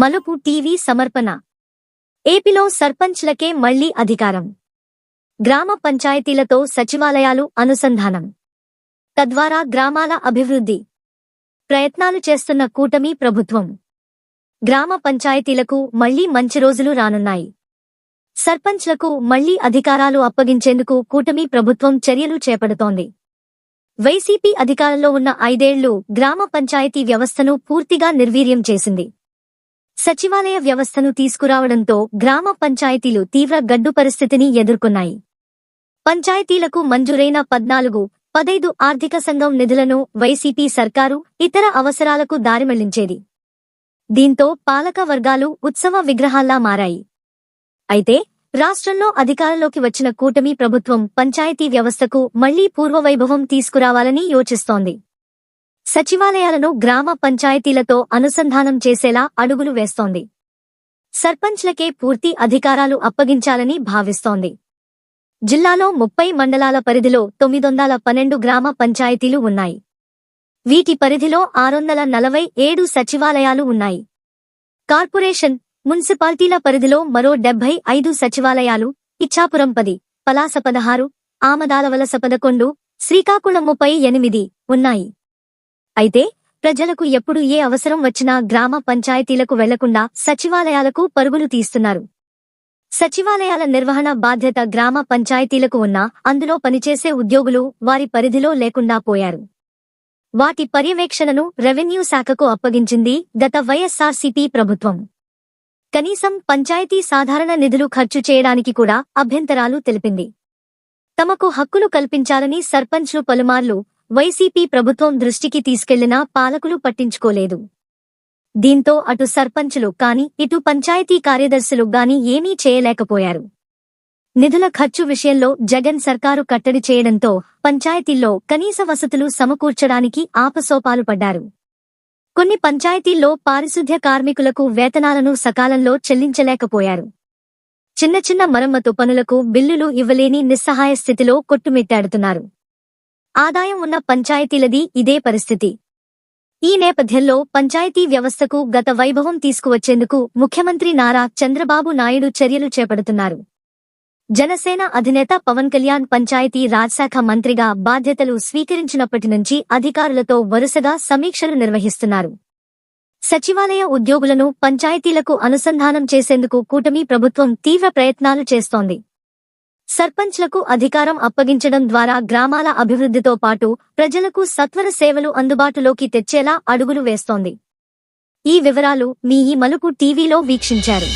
మలుపు టీవీ సమర్పణ. ఏపీలో సర్పంచ్లకే మళ్లీ అధికారం. గ్రామ పంచాయతీలతో సచివాలయాలు అనుసంధానం. తద్వారా గ్రామాల అభివృద్ధి ప్రయత్నాలు చేస్తున్న కూటమి ప్రభుత్వం. గ్రామ పంచాయతీలకు మళ్లీ మంచి రోజులు రానున్నాయి. సర్పంచ్లకు మళ్లీ అధికారాలు అప్పగించేందుకు కూటమి ప్రభుత్వం చర్యలు చేపడుతోంది. వైసీపీ అధికారంలో ఉన్న 5 ఏళ్లు గ్రామ పంచాయతీ వ్యవస్థను పూర్తిగా నిర్వీర్యం చేసింది. సచివాలయ వ్యవస్థను తీసుకురావడంతో గ్రామ పంచాయతీలు తీవ్ర గడ్డు పరిస్థితిని ఎదుర్కొన్నాయి. పంచాయతీలకు మంజూరైన 14-15 ఆర్థిక సంఘం నిధులను వైసీపీ సర్కారు ఇతర అవసరాలకు దారిమళ్లించేది. దీంతో పాలక వర్గాలు ఉత్సవ విగ్రహాల్లా మారాయి. అయితే రాష్ట్రంలో అధికారంలోకి వచ్చిన కూటమి ప్రభుత్వం పంచాయతీ వ్యవస్థకు మళ్లీ పూర్వవైభవం తీసుకురావాలని యోచిస్తోంది. సచివాలయాలను గ్రామ పంచాయతీలతో అనుసంధానం చేసేలా అడుగులు వేస్తోంది. సర్పంచ్లకే పూర్తి అధికారాలు అప్పగించాలని భావిస్తోంది. జిల్లాలో 30 మండలాల పరిధిలో 912 గ్రామ పంచాయతీలు ఉన్నాయి. వీటి పరిధిలో 647 సచివాలయాలు ఉన్నాయి. కార్పొరేషన్, మున్సిపాలిటీల పరిధిలో మరో 75 సచివాలయాలు, ఇచ్చాపురం 10, పలాస 16, ఆమదాలవలస 11, శ్రీకాకుళం 38 ఉన్నాయి. అయితే ప్రజలకు ఎప్పుడు ఏ అవసరం వచ్చినా గ్రామ పంచాయతీలకు వెళ్లకుండా సచివాలయాలకు పరుగులు తీస్తున్నారు. సచివాలయాల నిర్వహణ బాధ్యత గ్రామ పంచాయతీలకు ఉన్నా అందులో పనిచేసే ఉద్యోగులు వారి పరిధిలో లేకుండా పోయారు. వాటి పర్యవేక్షణను రెవెన్యూ శాఖకు అప్పగించింది గత వైఎస్ఆర్సీపీ ప్రభుత్వం. కనీసం పంచాయతీ సాధారణ నిధులు ఖర్చు చేయడానికి కూడా అభ్యంతరాలు తెలిపింది. తమకు హక్కులు కల్పించాలని సర్పంచ్లు పలుమార్లు వైసీపీ ప్రభుత్వం దృష్టికి తీసుకెళ్లినా పాలకులు పట్టించుకోలేదు. దీంతో అటు సర్పంచ్లు గాని ఇటు పంచాయతీ కార్యదర్శులు గాని ఏమీ చేయలేకపోయారు. నిధుల ఖర్చు విషయంలో జగన్ సర్కారు కట్టడి చేయడంతో పంచాయతీల్లో కనీస వసతులు సమకూర్చడానికి ఆపసోపాలు పడ్డారు. కొన్ని పంచాయతీల్లో పారిశుద్ధ్య కార్మికులకు వేతనాలను సకాలంలో చెల్లించలేకపోయారు. చిన్న చిన్న మరమ్మతు పనులకు బిల్లులు ఇవ్వలేని నిస్సహాయ స్థితిలో కొట్టుమిట్టాడుతున్నారు. ఆదాయం ఉన్న పంచాయతీలది ఇదే పరిస్థితి. ఈ నేపథ్యంలో పంచాయతీ వ్యవస్థకు గత వైభవం తీసుకువచ్చేందుకు ముఖ్యమంత్రి నారా చంద్రబాబు నాయుడు చర్యలు చేపడుతున్నారు. జనసేన అధినేత పవన్ కళ్యాణ్ పంచాయతీ రాజ్ శాఖ మంత్రిగా బాధ్యతలు స్వీకరించినప్పటి నుంచి అధికారులతో వరుసగా సమీక్షలు నిర్వహిస్తున్నారు. సచివాలయ ఉద్యోగులను పంచాయతీలకు అనుసంధానం చేసేందుకు కూటమి ప్రభుత్వం తీవ్ర ప్రయత్నాలు చేస్తోంది. సర్పంచ్లకు అధికారం అప్పగించడం ద్వారా గ్రామాల అభివృద్ధితో పాటు ప్రజలకు సత్వర సేవలు అందుబాటులోకి తెచ్చేలా అడుగులు వేస్తోంది. ఈ వివరాలు మీ ఈ మలుపు టీవీలో వీక్షించారు.